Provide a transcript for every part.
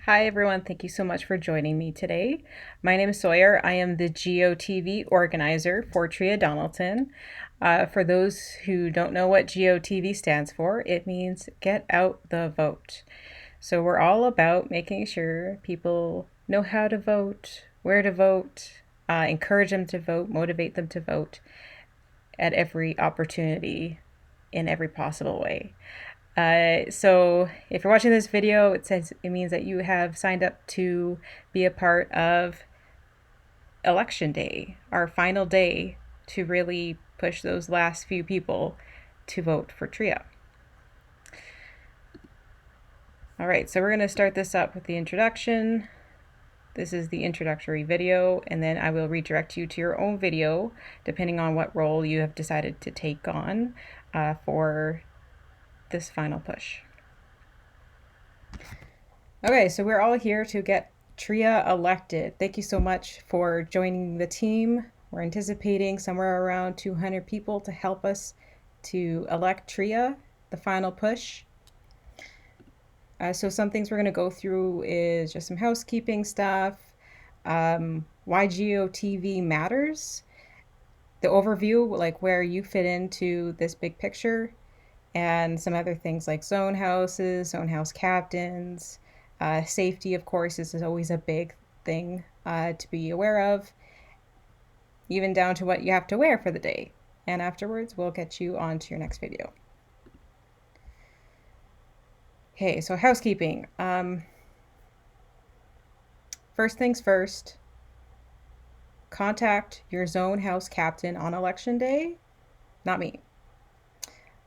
Hi everyone, thank you so much for joining me today. My name is Sawyer. I am the GOTV organizer for Tria Donaldson. For those who don't know what GOTV stands for, it means Get Out the Vote. So we're all about making sure people know how to vote, where to vote, encourage them to vote, motivate them to vote at every opportunity in every possible way. So if you're watching this video, it means that you have signed up to be a part of election day, our final day to really push those last few people to vote for TRIA. All right, so we're going to start this up with the introduction. This is the introductory video, and then I will redirect you to your own video depending on what role you have decided to take on for this final push. Okay, so we're all here to get TRIA elected. Thank you so much for joining the team. We're anticipating somewhere around 200 people to help us to elect TRIA, the final push. So some things we're going to go through is just some housekeeping stuff, why GOTV matters, the overview, like where you fit into this big picture, and some other things like zone houses, zone house captains. Safety, of course, is always a big thing to be aware of, even down to what you have to wear for the day. And afterwards, we'll get you on to your next video. Okay, so housekeeping. First things first, contact your zone house captain on election day, not me.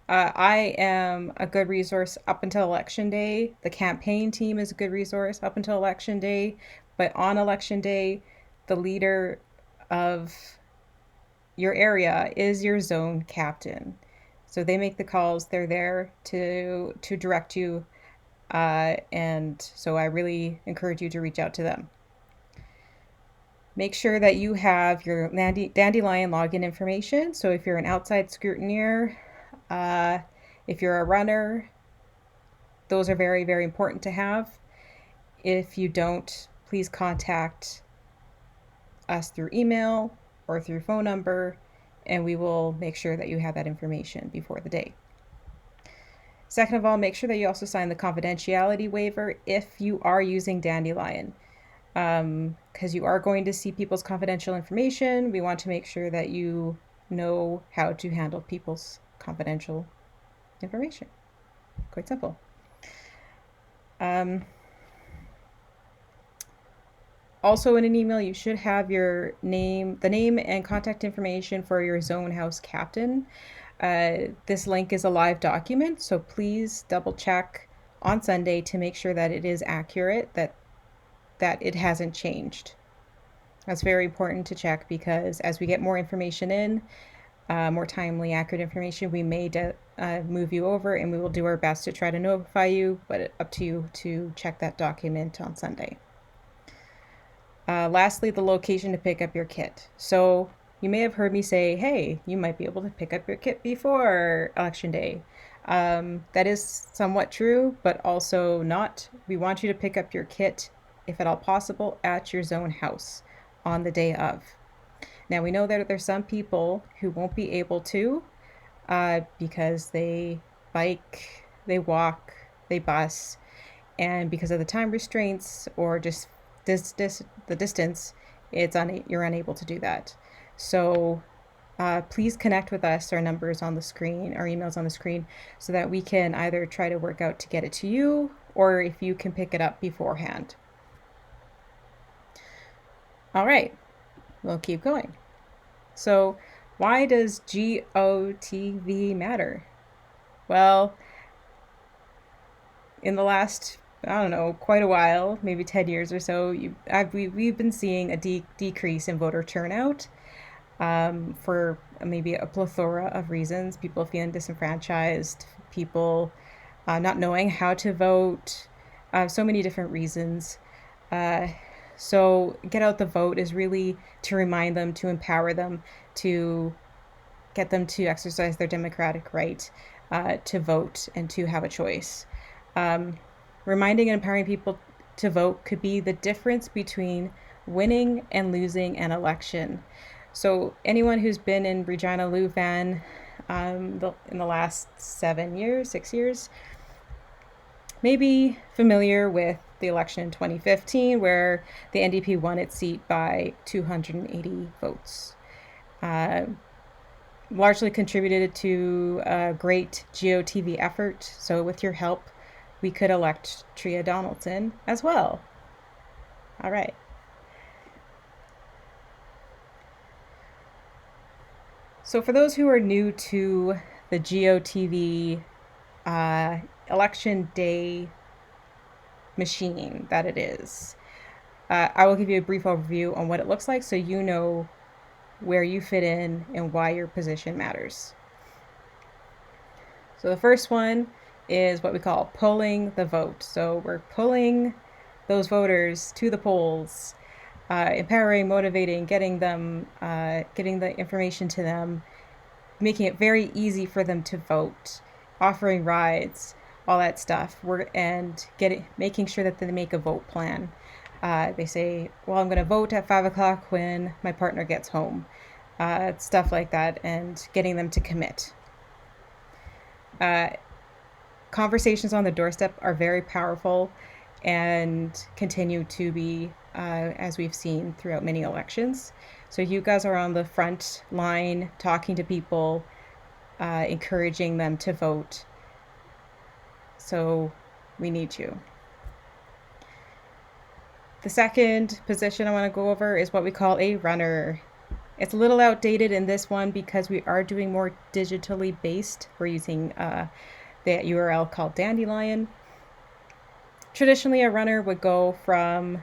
I am a good resource up until election day. The campaign team is a good resource up until election day. But on election day, the leader of your area is your zone captain. So they make the calls. They're there to direct you. And so I really encourage you to reach out to them. Make sure that you have your Dandelion login information. So if you're an outside scrutineer, if you're a runner, those are very, very important to have. If you don't, please contact us through email or through phone number, and we will make sure that you have that information before the day. Second of all, make sure that you also sign the confidentiality waiver if you are using Dandelion, because you are going to see people's confidential information. We want to make sure that you know how to handle people's confidential information. Quite simple. Also in an email, you should have your name, the name and contact information for your zone house captain. This link is a live document, so please double check on Sunday to make sure that it is accurate, that it hasn't changed. That's very important to check, because as we get more information in, more timely, accurate information, we may move you over, and we will do our best to try to notify you, but up to you to check that document on Sunday. Lastly, the location to pick up your kit. So you may have heard me say, hey, you might be able to pick up your kit before election day. That is somewhat true, but also not. We want you to pick up your kit, if at all possible, at your zone house on the day of. Now, we know that there's some people who won't be able to because they bike, they walk, they bus, and because of the time restraints or just the distance, you're unable to do that. So please connect with us. Our number is on the screen, our email's on the screen, so that we can either try to work out to get it to you, or if you can pick it up beforehand. All right, we'll keep going. So why does GOTV matter? Well, in the last, I don't know, quite a while, maybe 10 years or so, we've been seeing a decrease in voter turnout for maybe a plethora of reasons. People feeling disenfranchised, people not knowing how to vote, so many different reasons. So Get Out the Vote is really to remind them, to empower them, to get them to exercise their democratic right to vote and to have a choice. Reminding and empowering people to vote could be the difference between winning and losing an election. So anyone who's been in Regina Louvain in the last 7 years, 6 years, may be familiar with the election in 2015 where the NDP won its seat by 280 votes. Largely contributed to a great GOTV effort. So with your help, we could elect Tria Donaldson as well. All right. So for those who are new to the GOTV election day machine that it is, I will give you a brief overview on what it looks like so you know where you fit in and why your position matters. So the first one is what we call pulling the vote. So we're pulling those voters to the polls, empowering, motivating, getting the information to them, making it very easy for them to vote, offering rides, all that stuff. Making sure that they make a vote plan. They say, well, I'm going to vote at 5 o'clock when my partner gets home. Stuff like that, and getting them to commit. Conversations on the doorstep are very powerful and continue to be, as we've seen throughout many elections. So you guys are on the front line talking to people, encouraging them to vote. So we need you. The second position I want to go over is what we call a runner. It's a little outdated in this one because we are doing more digitally based. We're using the URL called Dandelion. Traditionally, a runner would go from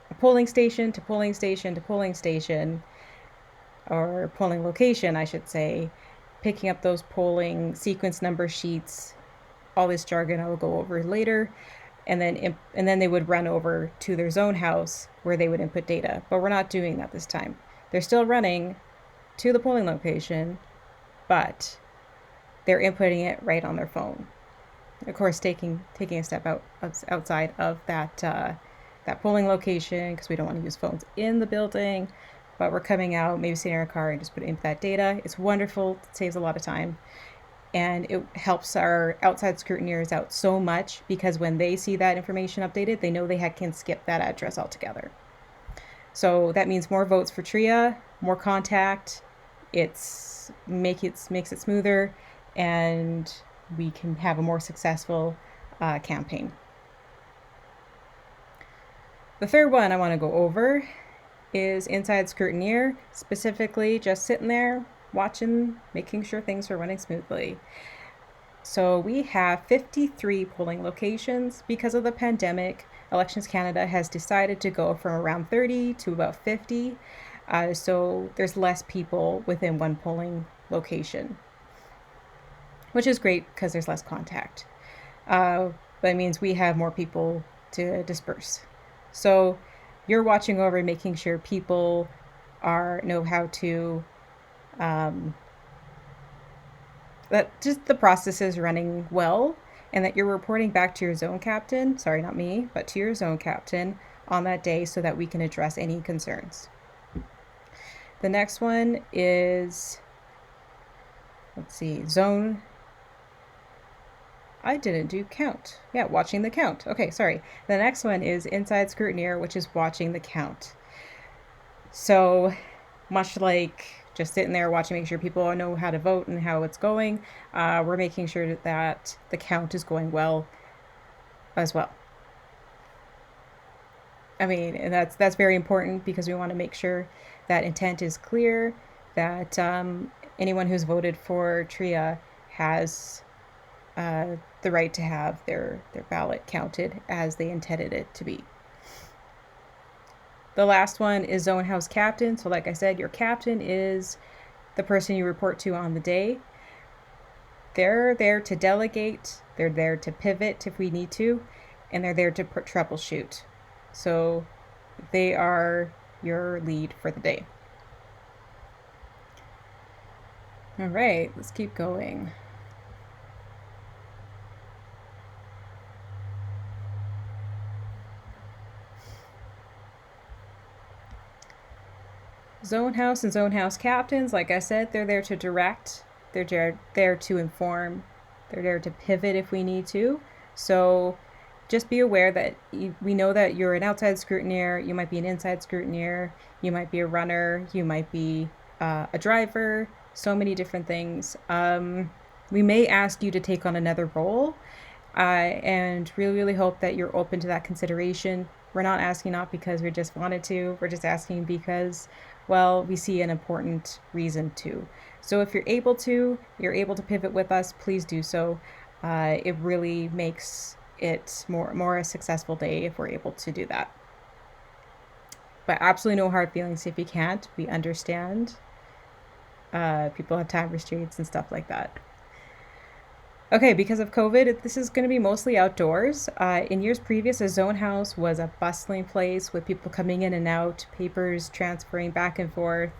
a polling station to polling station to polling station, or polling location, I should say, picking up those polling sequence number sheets, all this jargon I will go over later, and then they would run over to their zone house where they would input data. But we're not doing that this time. They're still running to the polling location, but they're inputting it right on their phone. Of course, taking a step outside of that polling location, because we don't want to use phones in the building, but we're coming out, maybe sitting in our car and just put in that data. It's wonderful. It saves a lot of time. And it helps our outside scrutineers out so much, because when they see that information updated, they know they can skip that address altogether. So that means more votes for TRIA, more contact. It makes it smoother, and we can have a more successful campaign. The third one I want to go over is inside scrutineer, specifically just sitting there watching, making sure things are running smoothly. So we have 53 polling locations. Because of the pandemic, Elections Canada has decided to go from around 30 to about 50. So there's less people within one polling location, which is great because there's less contact. But it means we have more people to disperse. So you're watching over and making sure people know how to, that just the process is running well, and that you're reporting back to your zone captain, sorry, not me, but to your zone captain on that day so that we can address any concerns. The next one is, zone. I didn't do count. Yeah, watching the count. Okay, sorry. The next one is inside scrutineer, which is watching the count. So much like just sitting there watching, making sure people know how to vote and how it's going, we're making sure that the count is going well as well. I mean, and that's very important, because we want to make sure that intent is clear, that anyone who's voted for TRIA has the right to have their ballot counted as they intended it to be. The last one is zone house captain. So like I said, your captain is the person you report to on the day. They're there to delegate, they're there to pivot if we need to, and they're there to troubleshoot. So they are your lead for the day. All right, let's keep going. Zone house and zone house captains, like I said, they're there to direct, there to inform, they're there to pivot if we need to. So just be aware that we know that you're an outside scrutineer, you might be an inside scrutineer, you might be a runner, you might be a driver, so many different things. We may ask you to take on another role, and really, really hope that you're open to that consideration. We're not asking not because we just wanted to, we're just asking because, well, we see an important reason to. So if you're able to pivot with us, please do so. It really makes it more a successful day if we're able to do that. But absolutely no hard feelings if you can't. We understand. People have time restraints and stuff like that. Okay, because of COVID, this is going to be mostly outdoors. In years previous, a zone house was a bustling place with people coming in and out, papers transferring back and forth,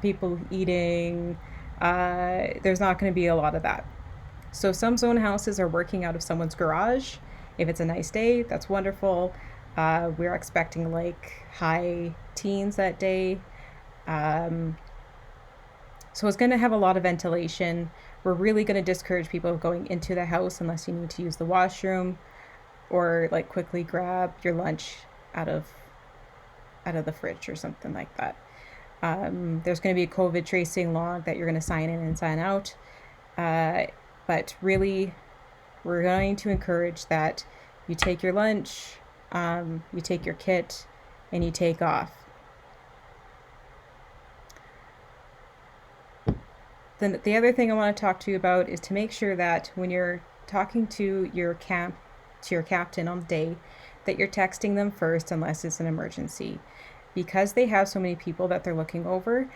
people eating. There's not going to be a lot of that. So some zone houses are working out of someone's garage. If it's a nice day, that's wonderful. We're expecting like high teens that day. Um, so it's going to have a lot of ventilation. We're really going to discourage people going into the house unless you need to use the washroom or like quickly grab your lunch out of the fridge or something like that. There's going to be a COVID tracing log that you're going to sign in and sign out. But really, we're going to encourage that you take your lunch, you take your kit, and you take off. Then the other thing I want to talk to you about is to make sure that when you're talking to your captain on the day, that you're texting them first unless it's an emergency. Because they have so many people that they're looking over,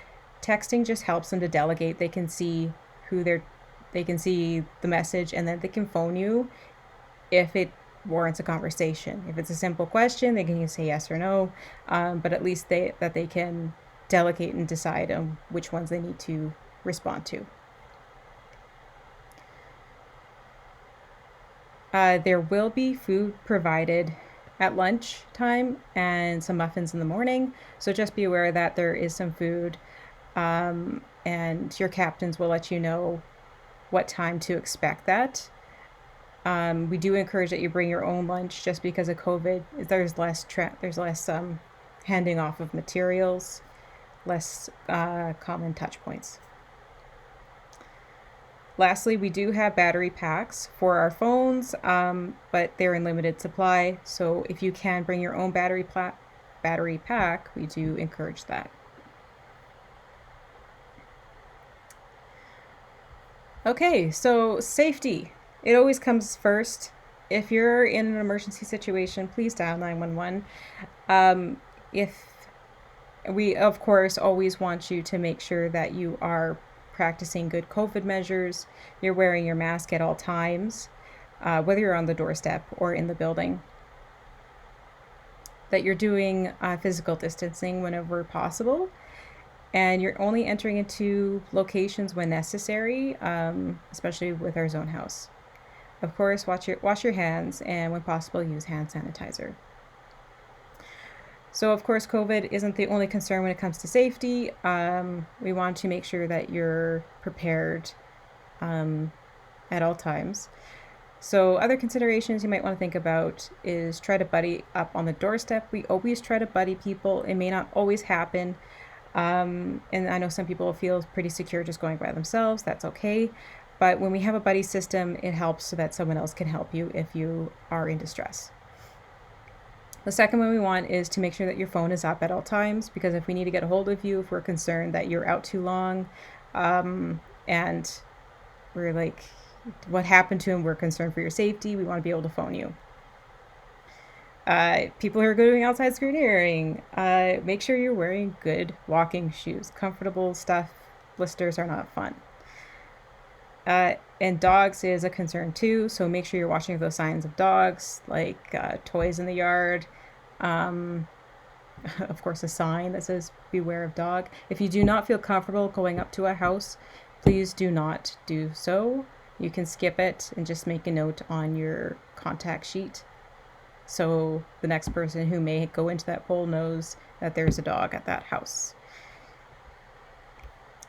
texting just helps them to delegate. They can see they can see the message, and then they can phone you if it warrants a conversation. If it's a simple question, they can say yes or no, but at least they can delegate and decide on which ones they need to respond to. There will be food provided at lunch time and some muffins in the morning. So just be aware that there is some food, and your captains will let you know what time to expect that. We do encourage that you bring your own lunch just because of COVID. There's less handing off of materials, less common touch points. Lastly, we do have battery packs for our phones, but they're in limited supply. So if you can bring your own battery pack, we do encourage that. Okay, so safety. It always comes first. If you're in an emergency situation, please dial 911. If we, of course, always want you to make sure that you are practicing good COVID measures, you're wearing your mask at all times, whether you're on the doorstep or in the building, that you're doing physical distancing whenever possible, and you're only entering into locations when necessary, especially with our zone house. Of course, wash your hands, and when possible, use hand sanitizer. So, of course, COVID isn't the only concern when it comes to safety. We want to make sure that you're prepared at all times. So, other considerations you might want to think about is try to buddy up on the doorstep. We always try to buddy people. It may not always happen. And I know some people feel pretty secure just going by themselves. That's okay. But when we have a buddy system, it helps so that someone else can help you if you are in distress. The second one we want is to make sure that your phone is up at all times, because if we need to get a hold of you, if we're concerned that you're out too long, and we're like, what happened to him, we're concerned for your safety, we want to be able to phone you. People who are doing outside scrutineering, make sure you're wearing good walking shoes. Comfortable stuff, blisters are not fun. And dogs is a concern too, so make sure you're watching for those signs of dogs, like toys in the yard. Of course, a sign that says beware of dog. If you do not feel comfortable going up to a house, please do not do so. You can skip it and just make a note on your contact sheet, so the next person who may go into that poll knows that there's a dog at that house.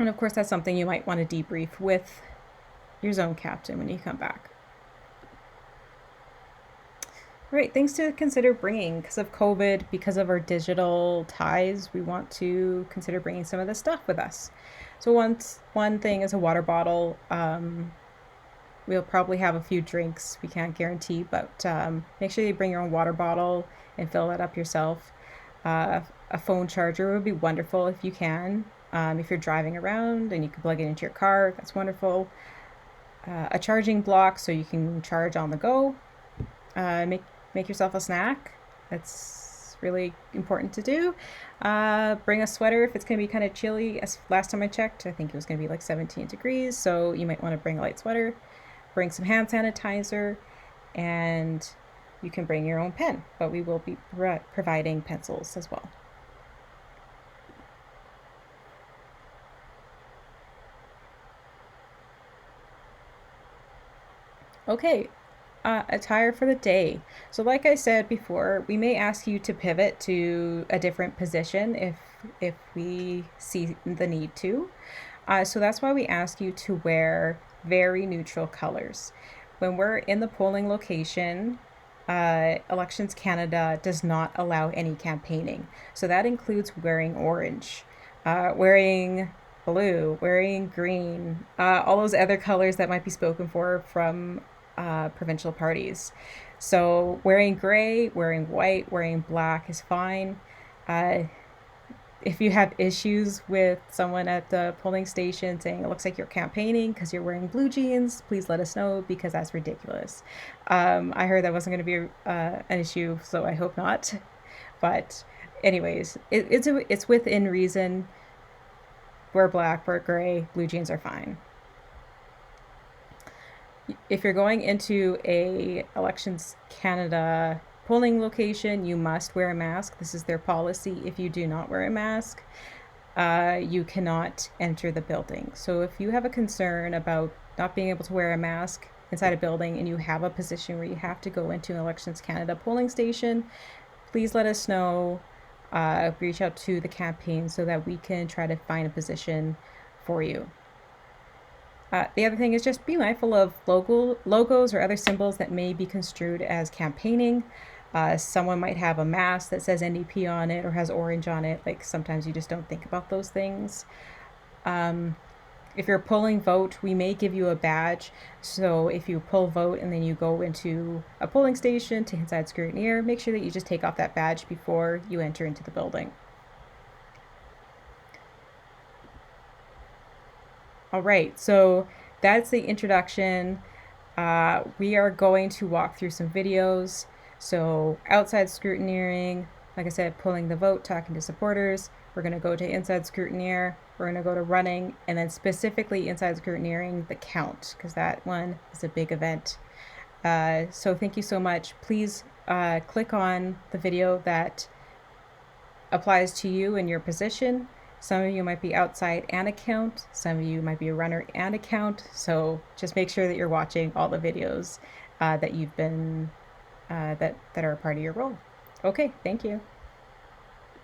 And of course, that's something you might want to debrief with your zone captain when you come back. All right, things to consider bringing because of COVID, because of our digital ties. We want to consider bringing some of this stuff with us. So one thing is a water bottle. We'll probably have a few drinks. We can't guarantee, but make sure you bring your own water bottle and fill that up yourself. A phone charger would be wonderful if you can. If you're driving around and you can plug it into your car, that's wonderful. A charging block so you can charge on the go. Make yourself a snack. That's really important to do. Bring a sweater if it's going to be kind of chilly. As last time I checked, I think it was going to be like 17 degrees, so you might want to bring a light sweater. Bring some hand sanitizer, and you can bring your own pen, but we will be providing pencils as well. Okay, attire for the day. So like I said before, we may ask you to pivot to a different position if we see the need to. So that's why we ask you to wear very neutral colors. When we're in the polling location, Elections Canada does not allow any campaigning. So that includes wearing orange, wearing blue, wearing green, all those other colors that might be spoken for from provincial parties. So wearing gray, wearing white, wearing black is fine. Uh, if you have issues with someone at the polling station saying it looks like you're campaigning because you're wearing blue jeans, please let us know because that's ridiculous. I heard that wasn't going to be an issue, so I hope not. But anyways, it's within reason. Wear black, wear gray, blue jeans are fine. If you're going into a Elections Canada polling location, you must wear a mask. This is their policy. If you do not wear a mask, you cannot enter the building. So if you have a concern about not being able to wear a mask inside a building and you have a position where you have to go into an Elections Canada polling station, please let us know. Reach out to the campaign so that we can try to find a position for you. The other thing is just be mindful of logos or other symbols that may be construed as campaigning. Someone might have a mask that says NDP on it or has orange on it. Like sometimes you just don't think about those things. If you're polling vote, we may give you a badge. So if you pull vote and then you go into a polling station to inside scrutineer, make sure that you just take off that badge before you enter into the building. All right, so that's the introduction. We are going to walk through some videos. So outside scrutineering, like I said, pulling the vote, talking to supporters. We're going to go to inside scrutineer. We're going to go to running, and then specifically inside scrutineering the count, because that one is a big event. So thank you so much. Please click on the video that applies to you and your position. Some of you might be outside and a count. Some of you might be a runner and a count. So just make sure that you're watching all the videos that you've been that are a part of your role. Okay, thank you.